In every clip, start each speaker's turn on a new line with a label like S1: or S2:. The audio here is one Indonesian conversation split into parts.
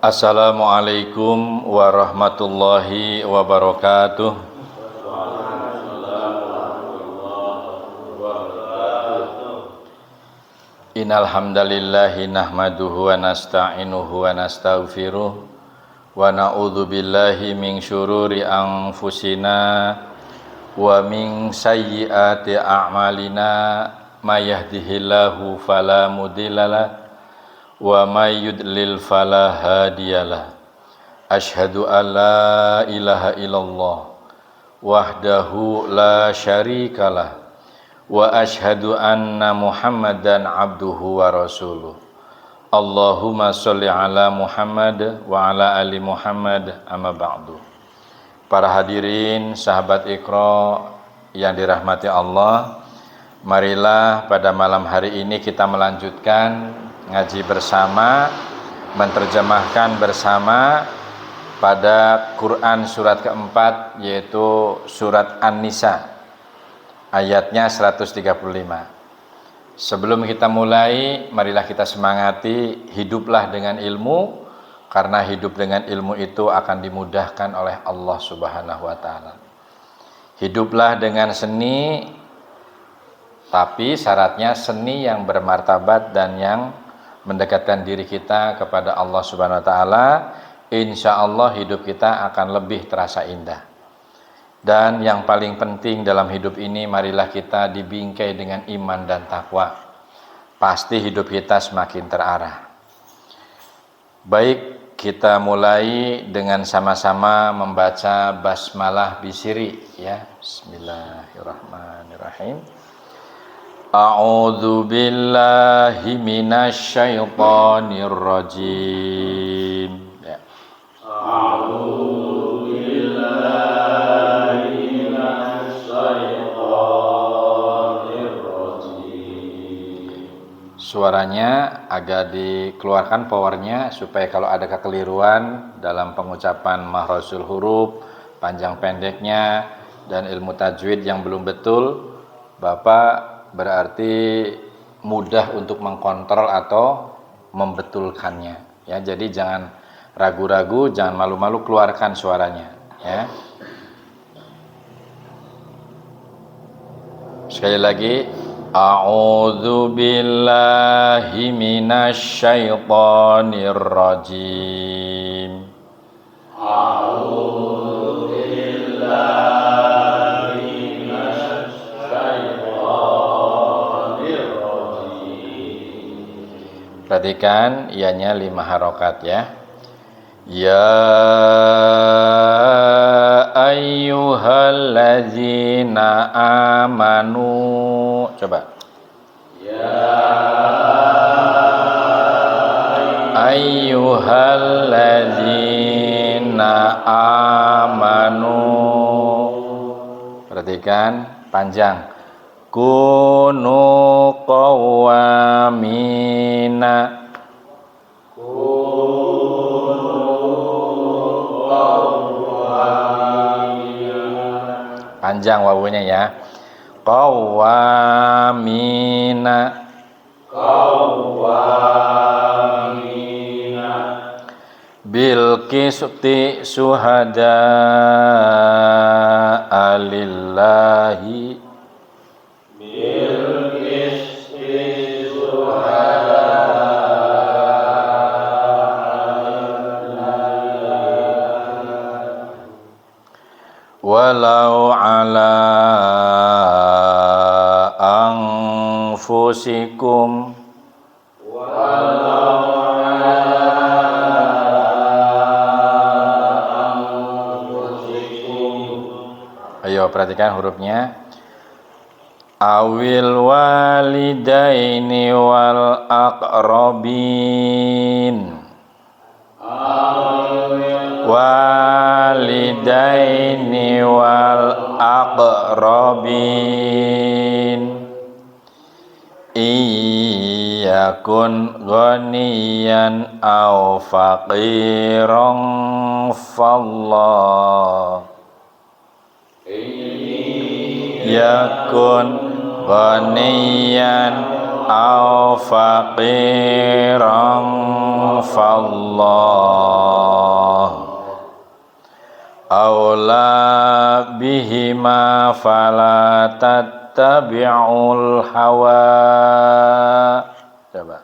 S1: Assalamualaikum warahmatullahi wabarakatuh. Innal hamdalillahi nahmaduhu wa nasta'inuhu wa nastaghfiruh wa na'udzu billahi min syururi anfusina wa min sayyiati a'malina may yahdihillahu fala mudhillalah wa may yudlil fala hadiyalah. Asyhadu an la ilaha illallah wahdahu la syarikalah wa asyhadu anna Muhammadan abduhu wa rasuluh. Allahumma sholli ala Muhammad wa ala ali Muhammad, amma ba'du. Para hadirin sahabat Iqra yang dirahmati Allah, marilah pada malam hari ini kita melanjutkan ngaji bersama, menterjemahkan bersama pada Quran surat keempat, yaitu surat An-Nisa, ayatnya 135. Sebelum kita mulai, marilah kita semangati, hiduplah dengan ilmu, karena hidup dengan ilmu itu akan dimudahkan oleh Allah Subhanahu wa Ta'ala. Hiduplah dengan seni, tapi syaratnya seni yang bermartabat dan yang mendekatkan diri kita kepada Allah Subhanahu wa Ta'ala. Insya Allah hidup kita akan lebih terasa indah. Dan yang paling penting dalam hidup ini, marilah kita dibingkai dengan iman dan takwa. Pasti hidup kita semakin terarah. Baik, kita mulai dengan sama-sama membaca basmalah bisiri, ya. Bismillahirrahmanirrahim. A'udzu billahi minasy syaithanir rajim. Ya. A'udzu billahi minasy syaithanir rajim. Suaranya agak dikeluarkan powernya supaya kalau ada kekeliruan dalam pengucapan makhrasul huruf, panjang pendeknya dan ilmu tajwid yang belum betul, Bapak berarti mudah untuk mengkontrol atau membetulkannya, ya. Jadi jangan ragu-ragu, jangan malu-malu, keluarkan suaranya, ya. Sekali lagi, a'udzu billahi minasy syaithanir rajim. A'udzu billahi. Perhatikan ianya 5 harokat, ya. Ya ayyuhallazina amanu. Coba. Ya ayyuhallazina amanu. Perhatikan panjang. Kunu qawamina. Panjang wawunya, ya. Qawamina. Bil qisti syuhada'a lillahi. Walau ala anfusikum. Ayo perhatikan hurufnya. Awil walidaini wal aqrabin. Walidaini wal aqrabin. Iyakun ghaniyan aw faqiran fallah. Iyakun ghaniyan aw faqiran fallah. bihima fala tattabi'ul hawa. Coba.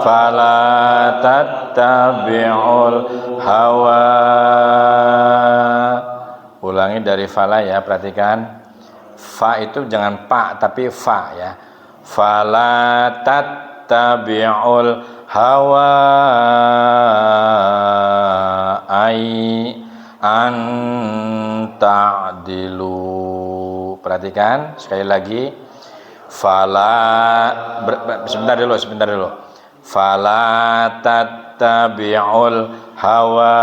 S1: Fala tattabi'ul hawa. Ulangi dari fala ya, perhatikan. Fa itu jangan pa tapi fa ya. Fala tattabi'ul hawa ai an ta'dilu. Perhatikan sekali lagi. Sebentar dulu. Fala tattabi'ul hawa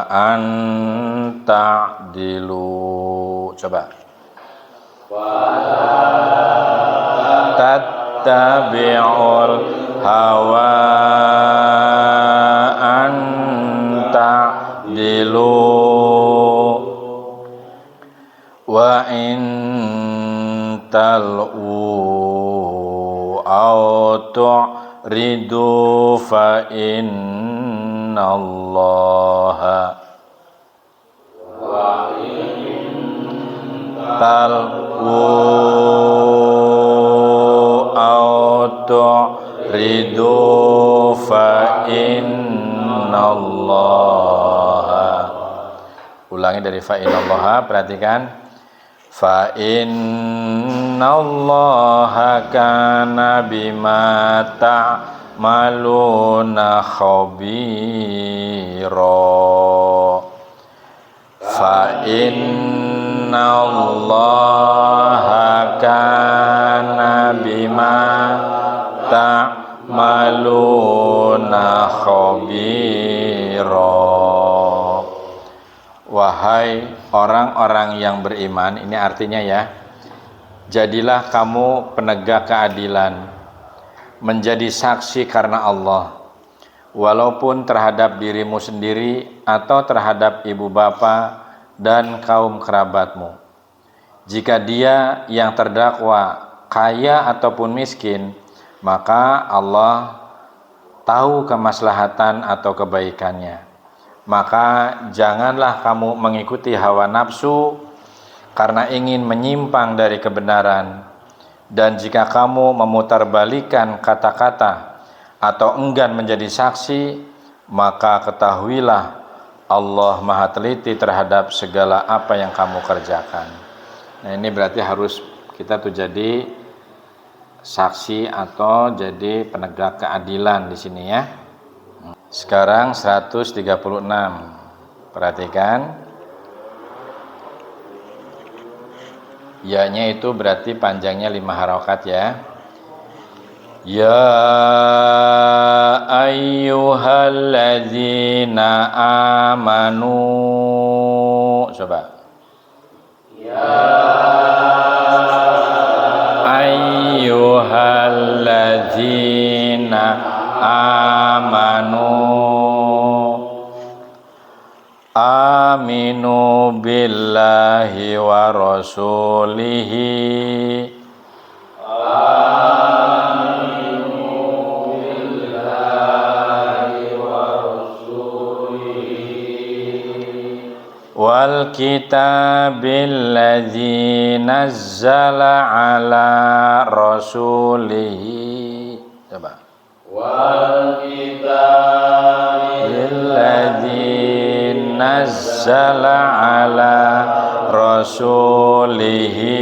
S1: an ta'dilu. Coba. Fala tattabi'ul hawa an ta'dilu wa in tal'u au tu'ridu fa innallaha wa in tal'u au tu'ridu fa innallaha. Ulangi dari fa innallaha, perhatikan. Fa innallaha kana bima ta'maluna khabira. Fa innallaha kana bima ta'maluna khabira. Wahai orang-orang yang beriman, ini artinya ya, jadilah kamu penegak keadilan, menjadi saksi karena Allah, walaupun terhadap dirimu sendiri atau terhadap ibu bapa dan kaum kerabatmu. Jika dia yang terdakwa kaya ataupun miskin, maka Allah tahu kemaslahatan atau kebaikannya. Maka janganlah kamu mengikuti hawa nafsu karena ingin menyimpang dari kebenaran. Dan jika kamu memutarbalikkan kata-kata atau enggan menjadi saksi, maka ketahuilah Allah Maha teliti terhadap segala apa yang kamu kerjakan. Nah, ini berarti harus kita tuh jadi saksi atau jadi penegak keadilan di sini ya. Sekarang 136. Perhatikan. Ya-nya itu berarti panjangnya 5 harokat ya. Ya ayyuhalladzina amanu. Coba. Ya ayyuhalladzina amanu aminu billahi wa rasulihi wal kitabil ladzi nazzala ala rasulihi. Coba. Wal kitabil ladzi nazzala ala rasulihi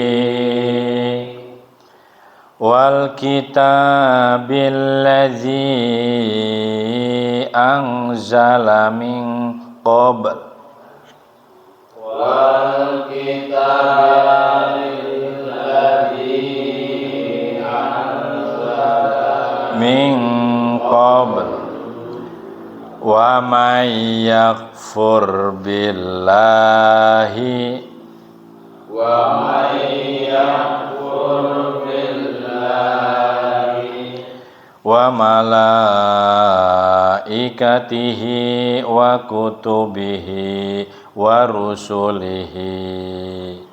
S1: wal kitabil ladzi anzala min qabl wal kitabil ladzi anzala min qabl wa may yakfur billahi wa malaikatihi wa kutubihi wa rusulihi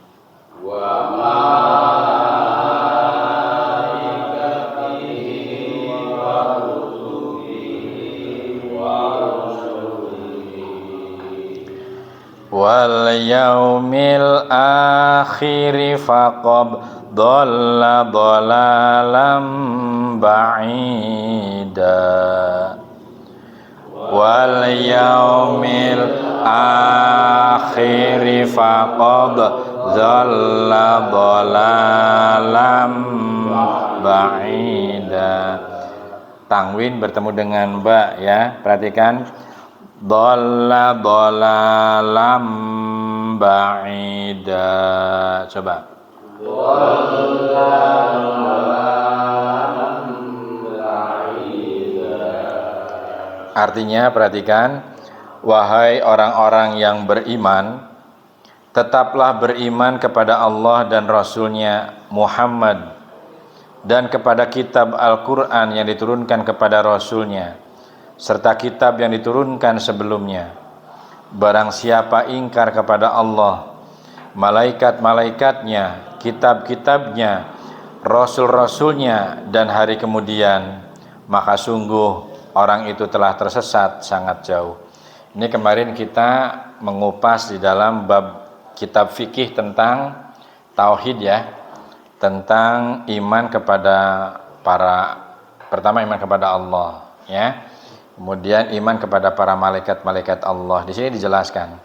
S1: wal yaumil akhir faqad dhalla dhalalam ba'ida wal yaumil akhir faqad dhalla dhalalam ba'ida. Tanwin bertemu dengan ba ya, perhatikan. Dhalla dhalalam ba'ida. Coba. Dhalla dhalalam ba'ida. Artinya perhatikan, wahai orang-orang yang beriman, tetaplah beriman kepada Allah dan Rasul-Nya Muhammad dan kepada kitab Al-Quran yang diturunkan kepada Rasul-Nya serta kitab yang diturunkan sebelumnya. Barang siapa ingkar kepada Allah, malaikat-malaikatnya, kitab-kitabnya, Rasul-Rasulnya dan hari kemudian, maka sungguh orang itu telah tersesat sangat jauh. Ini kemarin kita mengupas di dalam bab kitab fikih tentang tauhid ya, tentang iman kepada pertama iman kepada Allah ya, kemudian iman kepada para malaikat-malaikat Allah. Di sini dijelaskan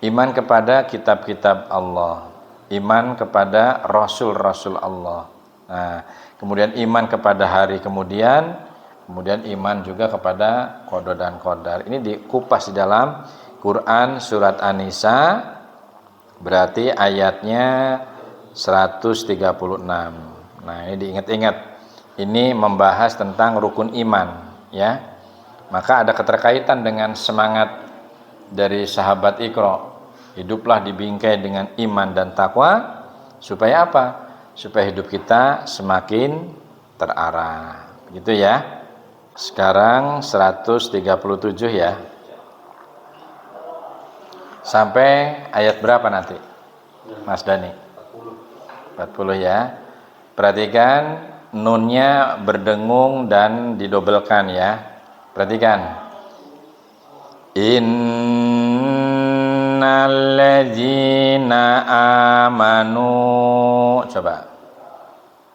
S1: iman kepada kitab-kitab Allah, iman kepada rasul-rasul Allah. Nah, kemudian iman kepada hari kemudian iman juga kepada qada dan qadar. Ini dikupas di dalam Quran surat An-Nisa, berarti ayatnya 136. Nah, ini diingat-ingat. Ini membahas tentang rukun iman, ya. Maka ada keterkaitan dengan semangat dari sahabat Iqra. Hiduplah dibingkai dengan iman dan takwa supaya apa? Supaya hidup kita semakin terarah. Begitu ya. Sekarang 137 ya. Sampai ayat berapa nanti? Mas Dani? 40 ya. Perhatikan nunnya berdengung dan didobelkan ya. Perhatikan. Innalladzina amanu. Coba.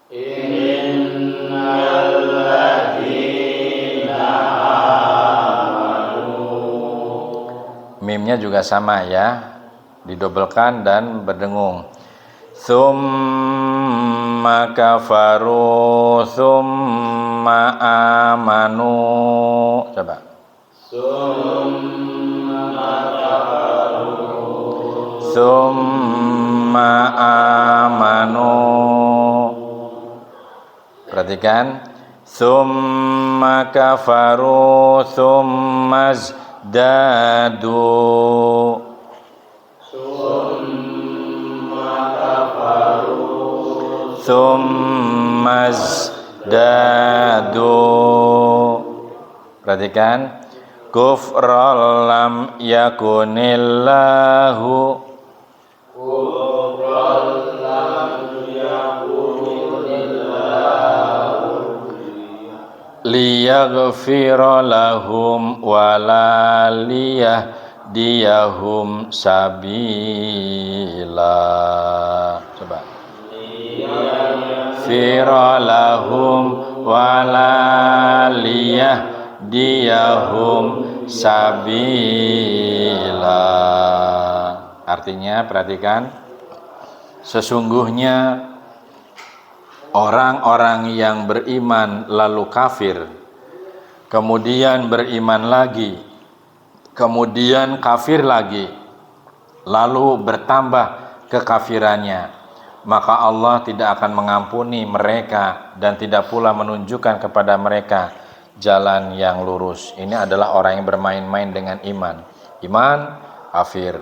S1: Innalladzina amanu. Mimnya juga sama ya. Didobelkan dan berdengung. Tsumma kafaru tsumma amanu. Coba. Tsumma kafaru tsumma amanu. Perhatikan. Tsumma kafaru tsumma zdadu. Tsummazdadu. Perhatikan. Kufran lam yakunillahu liyaghfira lahum wala liyahdiyahum sabila. Coba. Liyaghfira lahum wala liyahdiyahum sabila. Artinya perhatikan, sesungguhnya orang-orang yang beriman lalu kafir, kemudian beriman lagi, kemudian kafir lagi, lalu bertambah kekafirannya, maka Allah tidak akan mengampuni mereka dan tidak pula menunjukkan kepada mereka jalan yang lurus. Ini adalah orang yang bermain-main dengan iman. Iman, kafir.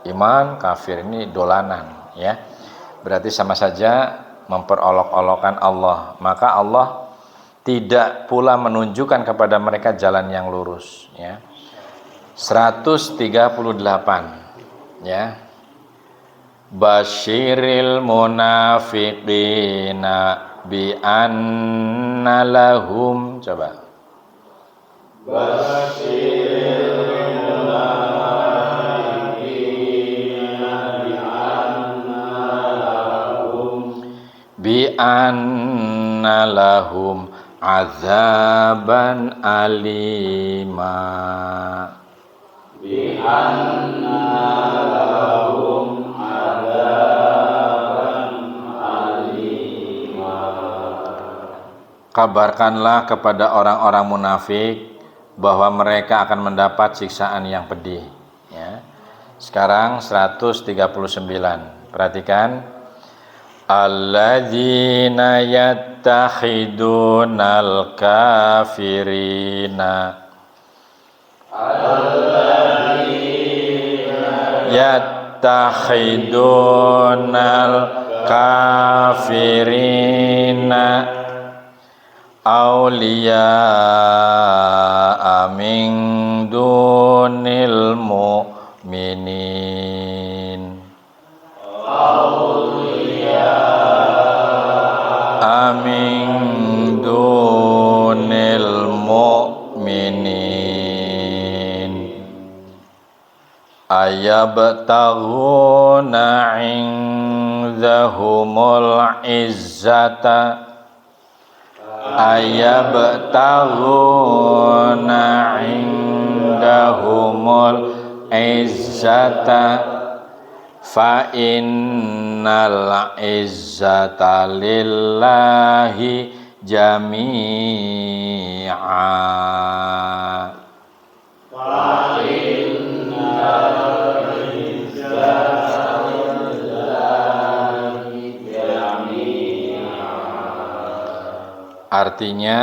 S1: Iman, kafir. Ini dolanan, ya. Berarti sama saja memperolok-olokkan Allah. Maka Allah tidak pula menunjukkan kepada mereka jalan yang lurus, ya. 138, ya. Basyiril munafiqina bi anna lahum. Coba. Basyiril munafiqina anna lahum azaban alima. Bi anna lahum azaban alima. Kabarkanlah kepada orang-orang munafik bahwa mereka akan mendapat siksaan yang pedih. Ya. Sekarang 139. Perhatikan. Alladzina yattakhidunal kafirina yattakhidunal kafirina awliya min dunil mu'minin. Min dunil mu'minin ayabtaghuna indahumul izzata ayabtaghuna indahumul izzata fa innal izzata lillahi jami'a. Fa innal izzata lillahi jami'a. Artinya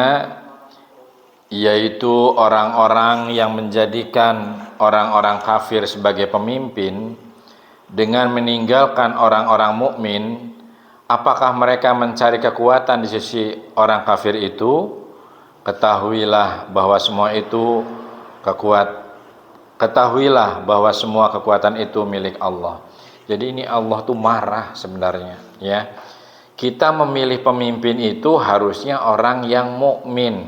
S1: yaitu orang-orang yang menjadikan orang-orang kafir sebagai pemimpin dengan meninggalkan orang-orang mukmin, apakah mereka mencari kekuatan di sisi orang kafir itu? Ketahuilah bahwa semua kekuatan itu milik Allah. Jadi ini Allah tuh marah sebenarnya, ya. Kita memilih pemimpin itu harusnya orang yang mukmin,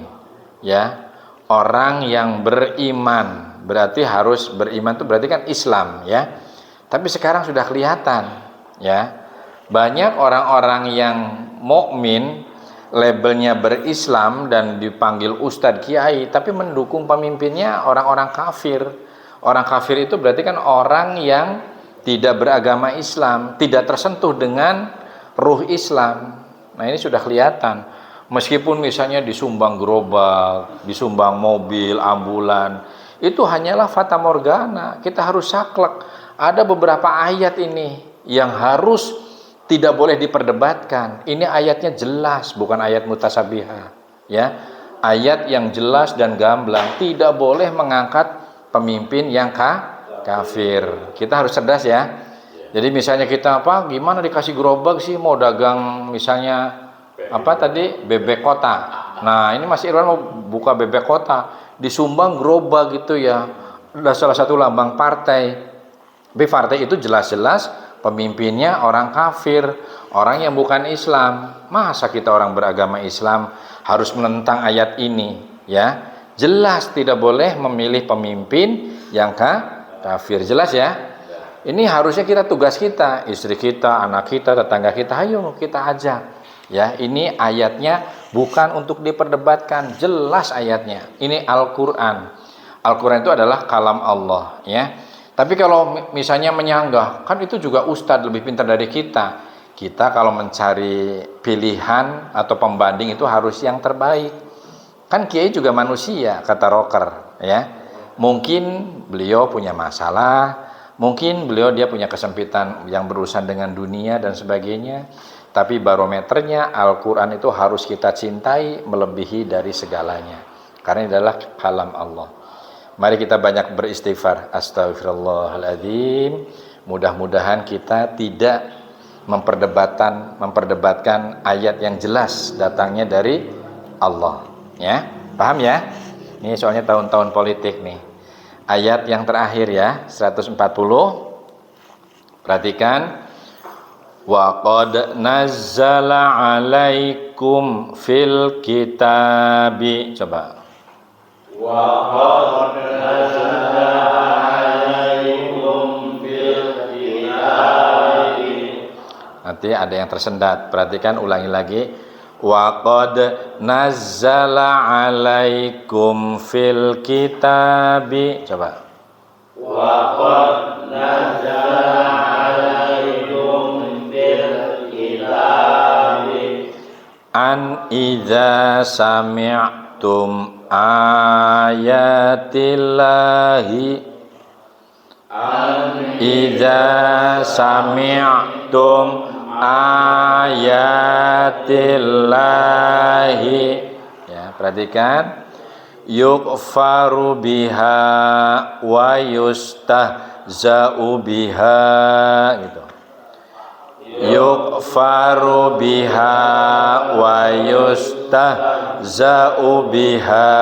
S1: ya. Orang yang beriman. Berarti harus beriman itu berarti kan Islam, ya. Tapi sekarang sudah kelihatan, ya, banyak orang-orang yang mukmin, labelnya berislam dan dipanggil ustadz kiai, tapi mendukung pemimpinnya orang-orang kafir. Orang kafir itu berarti kan orang yang tidak beragama Islam, tidak tersentuh dengan ruh Islam. Nah ini sudah kelihatan. Meskipun misalnya disumbang gerobak, disumbang mobil, ambulan, itu hanyalah fata morgana. Kita harus saklek. Ada beberapa ayat ini yang harus tidak boleh diperdebatkan. Ini ayatnya jelas, bukan ayat mutasabihah, ya. Ayat yang jelas dan gamblang, tidak boleh mengangkat pemimpin yang kafir. Kita harus cerdas, ya. Jadi misalnya kita gimana dikasih gerobak sih mau dagang misalnya bebek kota. Nah, ini Mas Irwan mau buka bebek kota, disumbang gerobak gitu ya. Ada salah satu lambang partai. Tapi partai itu jelas-jelas pemimpinnya orang kafir, orang yang bukan Islam. Masa kita orang beragama Islam harus menentang ayat ini, ya? Jelas tidak boleh memilih pemimpin yang kafir, jelas ya? Ini harusnya tugas kita, istri kita, anak kita, tetangga kita, ayo kita ajak. Ya, ini ayatnya bukan untuk diperdebatkan, jelas ayatnya. Ini Al-Qur'an. Al-Qur'an itu adalah kalam Allah, ya. Tapi kalau misalnya menyanggah, kan itu juga ustadz lebih pintar dari kita. Kita kalau mencari pilihan atau pembanding itu harus yang terbaik. Kan kiai juga manusia, kata rocker, ya. Mungkin beliau punya masalah, mungkin dia punya kesempitan yang berurusan dengan dunia dan sebagainya. Tapi barometernya Al-Quran itu harus kita cintai melebihi dari segalanya. Karena ini adalah kalam Allah. Mari kita banyak beristighfar. Astaghfirullahaladzim. Mudah-mudahan kita tidak memperdebatkan ayat yang jelas datangnya dari Allah. Ya, paham ya? Ini soalnya tahun-tahun politik nih. Ayat yang terakhir ya, 140. Perhatikan. Wa qad nazzala 'alaikum fil kitabi. Coba. Wa qad nazzala 'alaikum fil kitabi. Nanti ada yang tersendat. Perhatikan, ulangi lagi. Wa qad nazzala 'alaikum fil kitabi. Coba.
S2: Wa qad nazzala 'alaikum fil kitabi
S1: An idza sami'tum ayatillahi. Idza sami'tum ayatillahi. Ya, perhatikan. Yukfaru biha wa yustahza'u biha gitu. Yukfaru biha wa yustahza'u biha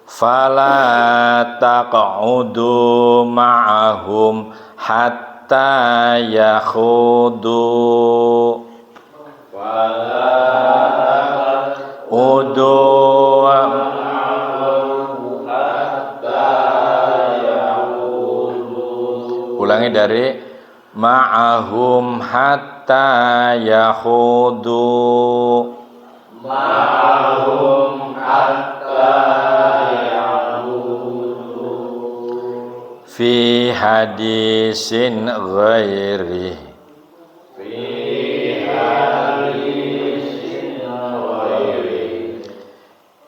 S1: fala taq'udu ma'ahum hatta yakhudu ulangi dari ma'ahum hatta yakhudu
S2: ma'ahum hatta
S1: fi hadisin ghairi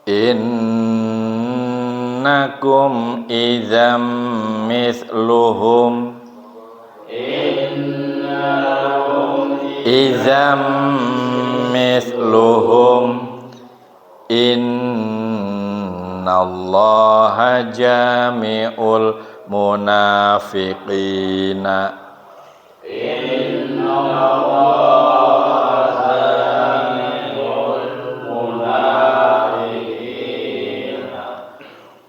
S1: innakum idzam mithluhum idzam mithluhum innallaha jami'ul munafiqina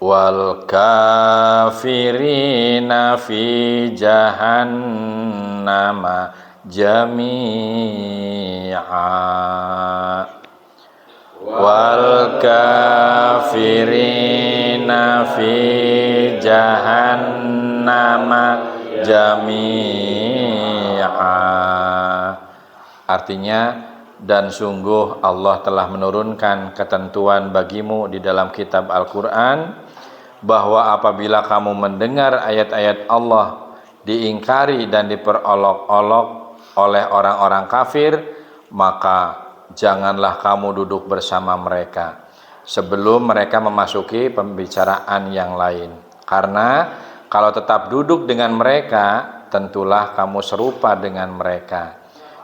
S1: wal kafirina fi jahannama jami'a wal kafirina fi jahannama jami'a. Artinya, dan sungguh Allah telah menurunkan ketentuan bagimu di dalam kitab Al-Quran bahwa apabila kamu mendengar ayat-ayat Allah diingkari dan diperolok-olok oleh orang-orang kafir, maka janganlah kamu duduk bersama mereka sebelum mereka memasuki pembicaraan yang lain. Karena kalau tetap duduk dengan mereka, tentulah kamu serupa dengan mereka.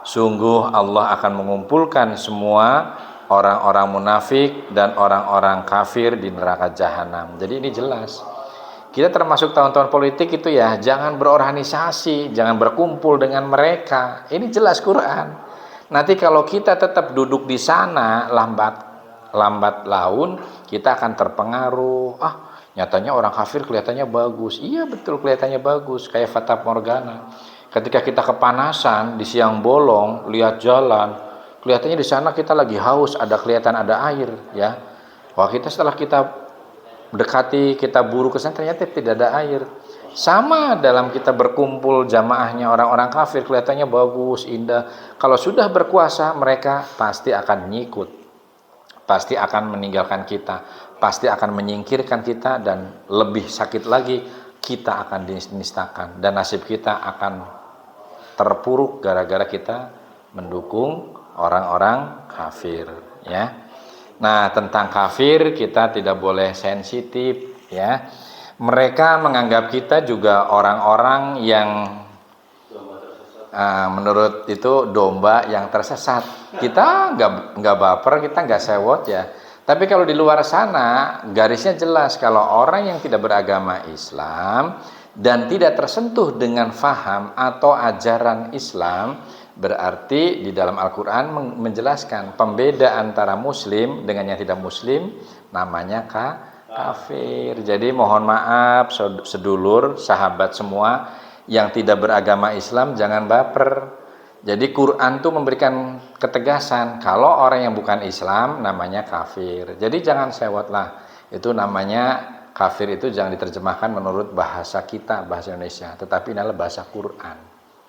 S1: Sungguh Allah akan mengumpulkan semua orang-orang munafik dan orang-orang kafir di neraka jahanam. Jadi ini jelas. Kita termasuk tahun-tahun politik itu ya, jangan berorganisasi, jangan berkumpul dengan mereka. Ini jelas Quran. Nanti kalau kita tetap duduk di sana, lambat laun kita akan terpengaruh. Nyatanya orang kafir kelihatannya bagus. Iya betul, kelihatannya bagus, kayak Fata Morgana. Ketika kita kepanasan di siang bolong, lihat jalan, kelihatannya di sana kita lagi haus, kelihatan ada air, ya. Wah, setelah kita mendekati, kita buru ke sana, ternyata tidak ada air. Sama dalam kita berkumpul jamaahnya orang-orang kafir, kelihatannya bagus, indah. Kalau sudah berkuasa, mereka pasti akan nyikut, pasti akan meninggalkan kita, pasti akan menyingkirkan kita, dan lebih sakit lagi, kita akan dinistakan, dan nasib kita akan terpuruk gara-gara kita mendukung orang-orang kafir, ya. Nah, tentang kafir kita tidak boleh sensitif, ya. Mereka menganggap kita juga orang-orang yang menurut itu domba yang tersesat. Kita nggak baper, kita nggak sewot, ya. Tapi kalau di luar sana garisnya jelas, kalau orang yang tidak beragama Islam dan tidak tersentuh dengan faham atau ajaran Islam, berarti di dalam Al-Quran menjelaskan pembeda antara muslim dengan yang tidak muslim, namanya kafir. Jadi mohon maaf sedulur, sahabat semua yang tidak beragama Islam, jangan baper. Jadi Quran tuh memberikan ketegasan, kalau orang yang bukan Islam namanya kafir. Jadi jangan sewotlah, itu namanya kafir itu jangan diterjemahkan menurut bahasa kita, bahasa Indonesia, tetapi ini adalah bahasa Quran,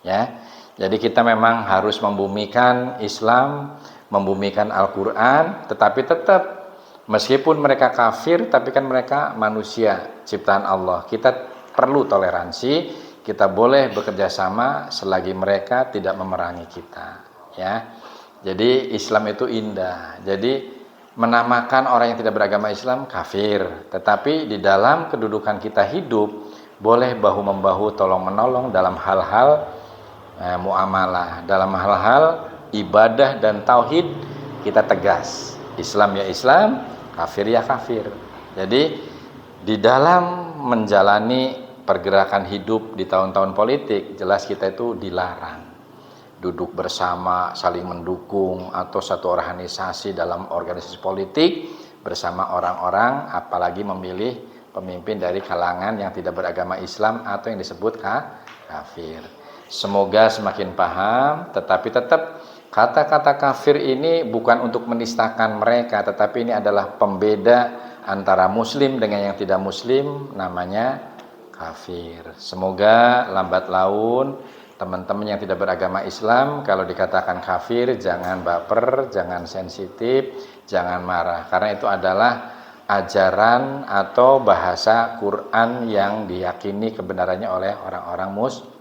S1: Ya. Jadi kita memang harus membumikan Islam, membumikan Al-Qur'an, tetapi tetap meskipun mereka kafir tapi kan mereka manusia ciptaan Allah. Kita perlu toleransi, kita boleh bekerja sama selagi mereka tidak memerangi kita, ya. Jadi Islam itu indah. Jadi menamakan orang yang tidak beragama Islam kafir, tetapi di dalam kedudukan kita hidup boleh bahu membahu, tolong menolong dalam hal-hal muamalah, dalam hal-hal ibadah dan tauhid kita tegas. Islam ya Islam, kafir ya kafir. Jadi di dalam menjalani pergerakan hidup di tahun-tahun politik, jelas kita itu dilarang duduk bersama, saling mendukung, atau satu organisasi dalam organisasi politik bersama orang-orang, apalagi memilih pemimpin dari kalangan yang tidak beragama Islam atau yang disebut kafir. Semoga semakin paham, tetapi tetap kata-kata kafir ini bukan untuk menistakan mereka, tetapi ini adalah pembeda antara muslim dengan yang tidak muslim, namanya kafir. Semoga lambat laun teman-teman yang tidak beragama Islam kalau dikatakan kafir jangan baper, jangan sensitif, jangan marah, karena itu adalah ajaran atau bahasa Quran yang diyakini kebenarannya oleh orang-orang muslim,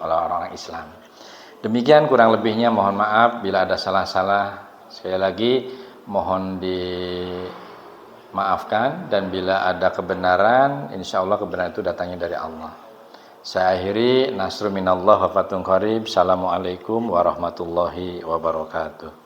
S1: oleh orang-orang Islam. Demikian kurang lebihnya, mohon maaf bila ada salah-salah. Sekali lagi mohon dimaafkan, dan bila ada kebenaran, insya Allah kebenaran itu datangnya dari Allah. Saya akhiri, nasru minallah wa fatun qarib. Assalamualaikum warahmatullahi wabarakatuh.